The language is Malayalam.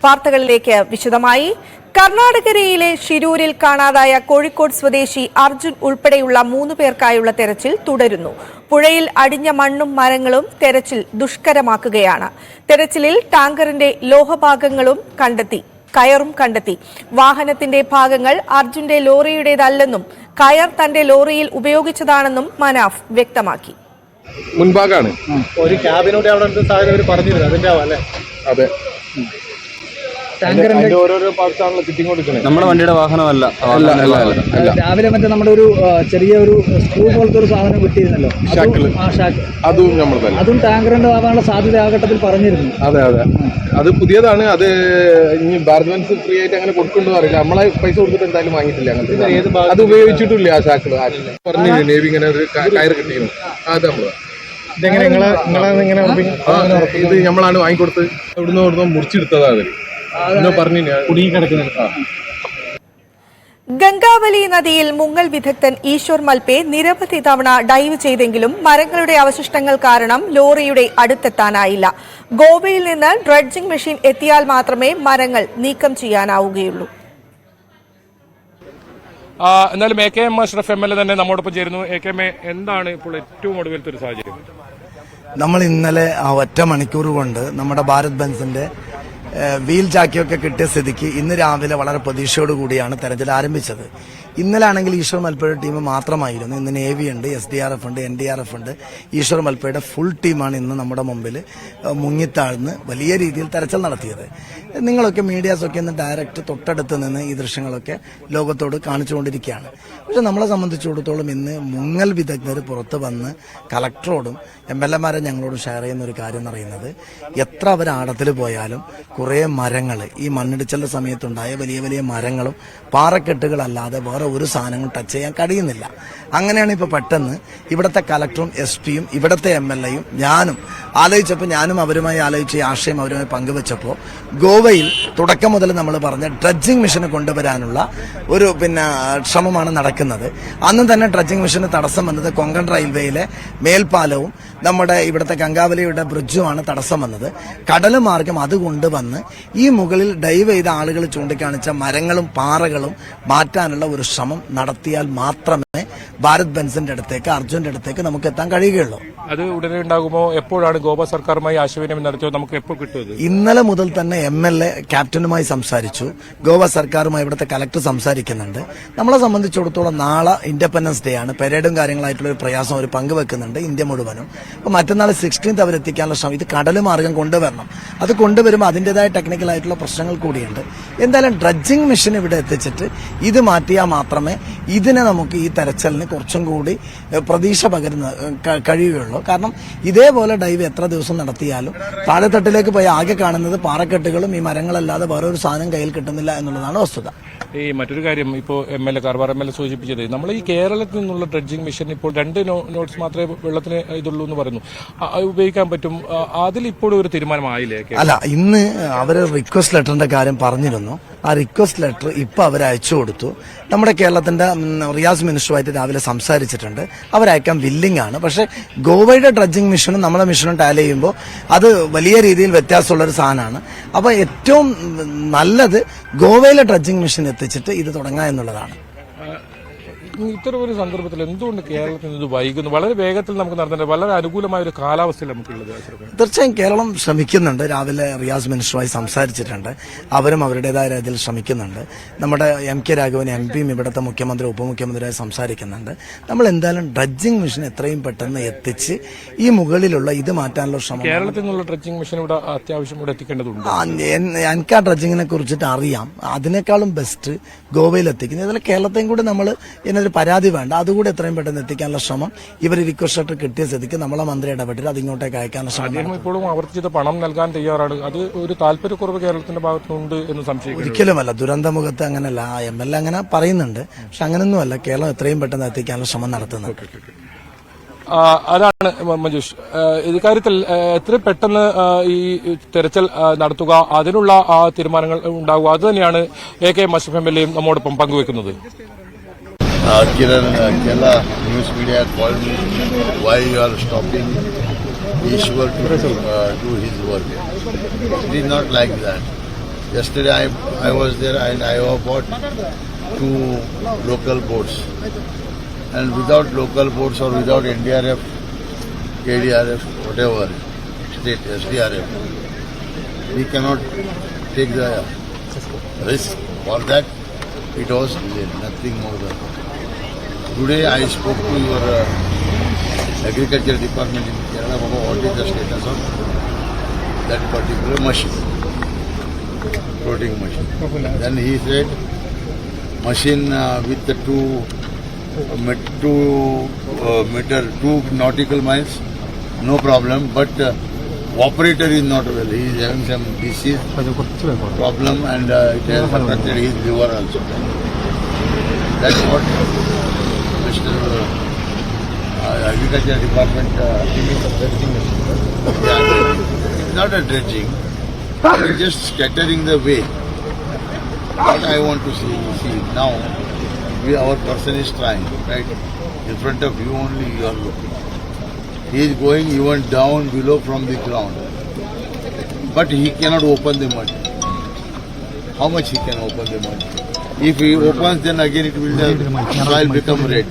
വാർത്തകളിലേക്ക് വിശദമായി. കർണാടകയിലെ ഷിരൂരിൽ കാണാതായ കോഴിക്കോട് സ്വദേശി അർജുൻ ഉൾപ്പെടെയുള്ള 3 പേർക്കായുള്ള തെരച്ചിൽ തുടരുന്നു. പുഴയിൽ അടിഞ്ഞ മണ്ണും മരങ്ങളും തെരച്ചിൽ ദുഷ്കരമാക്കുകയാണ്. തെരച്ചിലിൽ ടാങ്കറിന്റെ ലോഹഭാഗങ്ങളും കയറും കണ്ടെത്തി. വാഹനത്തിന്റെ ഭാഗങ്ങൾ അർജുന്റെ ലോറിയുടേതല്ലെന്നും കയർ തന്റെ ലോറിയിൽ ഉപയോഗിച്ചതാണെന്നും മനാഫ് വ്യക്തമാക്കി. മുൻഭാഗമാണ് ഒരു ക്യാബിനോട് അവിടെ പറഞ്ഞിരുന്നു അതിന്റെ അല്ലേ? അതെ, ഓരോരോ പാർട്സാണല്ലോ ഫിറ്റിംഗ് കൊടുക്കുന്നത്. നമ്മുടെ വണ്ടിയുടെ വാഹനമല്ല. രാവിലെ മറ്റേ നമ്മുടെ ഒരു ചെറിയ ഒരു സ്ക്രൂ പോലത്തെ ഒരു സാധനം കിട്ടിയിരുന്നല്ലോ, അതും നമ്മൾ തന്നെ, അതും ടാങ്കറിന്റെ ആവാനുള്ള സാധ്യത ആ ഘട്ടത്തിൽ പറഞ്ഞിരുന്നു. അതെ, അത് പുതിയതാണ്. അത് ഇനി ഭാരത് ബെൻസ് ഫ്രീ ആയിട്ട് അങ്ങനെ കൊടുക്കുന്നുണ്ടോ അറിയില്ല. നമ്മളെ പൈസ കൊടുത്തിട്ട് എന്തായാലും വാങ്ങിയിട്ടില്ല. അങ്ങനത്തെ അത് ഉപയോഗിച്ചിട്ടില്ല. ആ ഷാക്കിള് പറഞ്ഞു നേവി ഇങ്ങനെ ഒരു കയറ് കിട്ടിയിരുന്നു. അത് നമ്മള് ഇതെങ്ങനെ ഇത് നമ്മളാണ് വാങ്ങിക്കൊടുത്ത് ഇവിടുന്ന് മുറിച്ചെടുത്തതാണ്. ഗംഗാവലി നദിയിൽ മുങ്ങൽ വിദഗ്ധൻ ഈശ്വർ മൽപെ നിരവധി തവണ ഡൈവ് ചെയ്തെങ്കിലും മരങ്ങളുടെ അവശിഷ്ടങ്ങൾ കാരണം ലോറിയുടെ അടുത്തെത്താനായില്ല. ഗോവയിൽ നിന്ന് ഡ്രഡ്ജിംഗ് മെഷീൻ എത്തിയാൽ മാത്രമേ മരങ്ങൾ നീക്കം ചെയ്യാനാവുകയുള്ളൂ. എന്നാലും AKM അഷ്റഫ് MLA തന്നെ നമ്മോടൊപ്പം ചേരുന്നു. AKM, എന്താണ് ഇപ്പോൾ ഏറ്റവും ഒടുവിലത്തെ ഒരു സാഹചര്യം? നമ്മൾ ഇന്നലെ ആ ഒറ്റ മണിക്കൂർ കൊണ്ട് നമ്മുടെ ഭാരത് ബെൻസിന്റെ വീൽ ജാക്കിയൊക്കെ കിട്ടിയ സ്ഥിതിക്ക് ഇന്ന് രാവിലെ വളരെ പ്രതീക്ഷയോടുകൂടിയാണ് തെരച്ചിൽ ആരംഭിച്ചത്. ഇന്നലെ ആണെങ്കിൽ ഈശ്വർ മൽപ്പയുടെ ടീം മാത്രമായിരുന്നു. ഇന്ന് നേവി ഉണ്ട്, SDRF ഉണ്ട്, NDRF ഉണ്ട്. ഈശ്വർ മൽപ്പയുടെ ഫുൾ ടീമാണ് ഇന്ന് നമ്മുടെ മുമ്പിൽ മുങ്ങിത്താഴ്ന്ന് വലിയ രീതിയിൽ തെരച്ചിൽ നടത്തിയത്. നിങ്ങളൊക്കെ മീഡിയാസൊക്കെ ഇന്ന് ഡയറക്റ്റ് തൊട്ടടുത്ത് നിന്ന് ഈ ദൃശ്യങ്ങളൊക്കെ ലോകത്തോട് കാണിച്ചുകൊണ്ടിരിക്കുകയാണ്. പക്ഷെ നമ്മളെ സംബന്ധിച്ചിടത്തോളം ഇന്ന് മുങ്ങൽ വിദഗ്ധർ പുറത്ത് വന്ന് കളക്ടറോടും MLA-മാരെ ഞങ്ങളോട് ഷെയർ ചെയ്യുന്ന ഒരു കാര്യം എന്ന് പറയുന്നത്, എത്ര അവർ ആഴത്തിൽ പോയാലും കുറേ മരങ്ങൾ, ഈ മണ്ണിടിച്ചലിന്റെ സമയത്തുണ്ടായ വലിയ വലിയ മരങ്ങളും പാറക്കെട്ടുകളല്ലാതെ വേറെ ഒരു സാധനങ്ങളും ടച്ച് ചെയ്യാൻ കഴിയുന്നില്ല. അങ്ങനെയാണ് ഇപ്പോൾ പെട്ടെന്ന് ഇവിടുത്തെ കളക്ടറും SP-യും ഇവിടുത്തെ MLA-യും ഞാനും ആലോചിച്ചപ്പോൾ, ഞാനും അവരുമായി ആലോചിച്ച ഈ ആശയം അവരുമായി പങ്കുവച്ചപ്പോൾ, ഗോവയിൽ തുടക്കം മുതൽ നമ്മൾ പറഞ്ഞ ഡ്രഡ്ജിംഗ് മെഷീന് കൊണ്ടുവരാനുള്ള ഒരു ശ്രമമാണ് നടക്കുന്നത്. അന്ന് തന്നെ ഡ്രഡ്ജിംഗ് മെഷീന് തടസ്സം വന്നത് കൊങ്കൺ റെയിൽവേയിലെ മേൽപ്പാലവും നമ്മുടെ ഇവിടുത്തെ ഗംഗാവലിയുടെ ബ്രിഡ്ജുമാണ് തടസ്സം വന്നത്. കടൽ മാർഗം അത് കൊണ്ടുവന്ന് ഈ മുകളിൽ ഡൈവ് ചെയ്ത ആളുകൾ ചൂണ്ടിക്കാണിച്ച മരങ്ങളും പാറകളും മാറ്റാനുള്ള ഒരു ശ്രമം നടത്തിയാൽ മാത്രമേ ഭാരത് ബെൻസിന്റെ അടുത്തേക്ക്, അർജുന്റെ അടുത്തേക്ക് നമുക്ക് എത്താൻ കഴിയുകയുള്ളൂ. അത് ഉടനെ ഉണ്ടാകുമോ? എപ്പോഴാണ് ഗോവ സർക്കാരുമായി ആശയവിനിമയം നടത്തിയോ? നമുക്ക് എപ്പോൾ കിട്ടും? ഇന്നലെ മുതൽ തന്നെ MLA ക്യാപ്റ്റനുമായി സംസാരിച്ചു. ഗോവ സർക്കാരുമായി ഇവിടുത്തെ കലക്ടർ സംസാരിക്കുന്നുണ്ട്. നമ്മളെ സംബന്ധിച്ചിടത്തോളം നാളെ ഇൻഡിപെൻഡൻസ് ഡേ ആണ്. പെരേഡും കാര്യങ്ങളായിട്ടുള്ള ഒരു പ്രയാസം അവർ പങ്കുവെക്കുന്നുണ്ട് ഇന്ത്യ മുഴുവനും. അപ്പോൾ മറ്റന്നാൾ 16th അവരെത്തിക്കാനുള്ള ശ്രമം, ഇത് കടൽ മാർഗം കൊണ്ടുവരണം. അത് കൊണ്ടുവരുമ്പോൾ അതിൻ്റെതായ ടെക്നിക്കൽ ആയിട്ടുള്ള പ്രശ്നങ്ങൾ കൂടിയുണ്ട്. എന്തായാലും ഡ്രഡ്ജിംഗ് മെഷീൻ ഇവിടെ എത്തിച്ചിട്ട് ഇത് മാറ്റിയാൽ മാത്രമേ ഇതിനെ നമുക്ക് ഈ തെരച്ചിലിന് കുറച്ചും കൂടി പ്രതീക്ഷ പകരുന്ന കഴിയുകയുള്ളൂ. കാരണം ഇതേപോലെ ഡൈവ് എത്ര ദിവസം നടത്തിയാലും താഴെത്തട്ടിലേക്ക് പോയി ആകെ കാണുന്നത് പാറക്കെട്ടുകളും ഈ മരങ്ങളല്ലാതെ വേറെ ഒരു സാധനം കയ്യിൽ കിട്ടുന്നില്ല എന്നുള്ളതാണ് വസ്തുത. ഈ മറ്റൊരു കാര്യം, ഇപ്പോൾ കാർവാർ MLA സൂചിപ്പിച്ചത്, നമ്മൾ ഈ കേരളത്തിൽ നിന്നുള്ള ഡ്രഡ്ജിംഗ് മെഷീൻ ഇപ്പോൾ 2 നോട്ട്സ് മാത്രമേ വെള്ളത്തിന് ഇതുള്ളൂ എന്ന് പറയുന്നു. ഉപയോഗിക്കാൻ പറ്റും. അതിലിപ്പോഴും ഒരു തീരുമാനമായില്ലേ? അല്ല, ഇന്ന് അവർ റിക്വസ്റ്റ് ലെറ്ററിന്റെ കാര്യം പറഞ്ഞിരുന്നു. ആ റിക്വസ്റ്റ് ലെറ്റർ ഇപ്പൊ അവർ അയച്ചു കൊടുത്തു. നമ്മുടെ കേരളത്തിന്റെ റിയാസ് മിനിസ്റ്ററുമായിട്ട് രാവിലെ സംസാരിച്ചിട്ടുണ്ട്. അവരയക്കാൻ വില്ലിംഗ് ആണ്. പക്ഷെ ഗോവയുടെ ഡ്രഡ്ജിംഗ് മെഷീനും നമ്മുടെ മെഷീനും ടാലി ചെയ്യുമ്പോൾ അത് വലിയ രീതിയിൽ വ്യത്യാസമുള്ള ഒരു സാധനമാണ്. അപ്പൊ ഏറ്റവും നല്ലത് ഗോവയിലെ ഡ്രഡ്ജിംഗ് മെഷീൻ എത്തിച്ചിട്ട് ഇത് തുടങ്ങുക എന്നുള്ളതാണ്. ഇത്തരം ഒരു സന്ദർഭത്തിൽ എന്തുകൊണ്ട് കേരളത്തിൽ ഇത് വൈകുന്നു? വളരെ വേഗത്തിൽ നമുക്ക് നടത്തേണ്ട, വളരെ അനുകൂലമായ ഒരു കാലാവസ്ഥയിൽ നമുക്കുള്ളത്. തീർച്ചയായും കേരളം ശ്രമിക്കുന്നുണ്ട്. രാവിലെ റിയാസ് മിനിസ്റ്ററുമായി സംസാരിച്ചിട്ടുണ്ട്. അവരും അവരുടേതായ രീതിയിൽ ശ്രമിക്കുന്നുണ്ട്. നമ്മുടെ MK രാഘവൻ MP-യും ഇവിടുത്തെ മുഖ്യമന്ത്രി ഉപമുഖ്യമന്ത്രിയായി സംസാരിക്കുന്നുണ്ട്. നമ്മൾ എന്തായാലും ഡ്രഡ്ജിംഗ് മെഷീൻ എത്രയും പെട്ടെന്ന് എത്തിച്ച് ഈ മുകളിലുള്ള ഇത് മാറ്റാനുള്ള ശ്രമം. കേരളത്തിൽ നിന്നുള്ള ഡ്രഡ്ജിംഗ് മെഷീൻ ഇവിടെ അത്യാവശ്യം ഇവിടെ എത്തിക്കേണ്ടതുണ്ട്. എനിക്ക് ആ ഡ്രഡ്ജിങ്ങിനെ കുറിച്ചിട്ട് അറിയാം. അതിനേക്കാളും ബെസ്റ്റ് ഗോവയിൽ എത്തിക്കുന്നത്. ഇതിൽ കേരളത്തെയും കൂടി നമ്മൾ പരാതി വേണ്ട, അതുകൂടി എത്രയും പെട്ടെന്ന് എത്തിക്കാനുള്ള ശ്രമം ഇവർ റിക്വസ്റ്റ് ലെറ്റർ കിട്ടിയ സ്ഥിതിക്ക് നമ്മളെ മന്ത്രി ഇടപെട്ടിട്ട് അത് ഇങ്ങോട്ടേക്ക് അയക്കാനുള്ള ശ്രമം. ഇപ്പോഴും ആവർത്തിച്ചത് പണം നൽകാൻ തയ്യാറാണ്. അത് ഒരു താല്പര്യക്കുറവ് കേരളത്തിന്റെ ഭാഗത്തുനിന്നുണ്ട് എന്ന് സംശയിക്കുന്നു. ഒരിക്കലുമല്ല. ദുരന്തമുഖത്ത് അങ്ങനെയല്ല. MLA അങ്ങനെ പറയുന്നുണ്ട്. പക്ഷെ അങ്ങനെയൊന്നുമല്ല. കേരളം എത്രയും പെട്ടെന്ന് എത്തിക്കാനുള്ള ശ്രമം നടത്തുന്നത്. അതാണ് മഞ്ജുഷ്, ഇക്കാര്യത്തിൽ എത്രയും പെട്ടെന്ന് ഈ തെരച്ചിൽ നടത്തുക, അതിനുള്ള തീരുമാനങ്ങൾ ഉണ്ടാകുക, അത് തന്നെയാണ് AKM അഷ്റഫ് MLA-യും നമ്മോടൊപ്പം പങ്കുവെക്കുന്നത്. Kiran, Kerala news media had called me, why you are stopping Ishwar to do his work. It is not like that. Yesterday I was there and I have bought 2 local boats. And without local boats or without NDRF, KDRF, whatever, state SDRF, we cannot take the risk. For that, it was delayed, nothing more than that. Today I spoke to your agriculture department in Kerala about what is the status of that particular machine, floating machine. Then he said, machine with the 2 nautical miles, no problem, but operator is not well. He is having some disease problem and it has affected his liver also. That's what Mr. Agriculture Department not a dredging, but just scattering the way. What I want to see now, our person is trying, right? In front of you only you are looking. He is going even down below from the ground. But he cannot open the mud. How much he can open the mud? If he opens, then again it will the soil become red.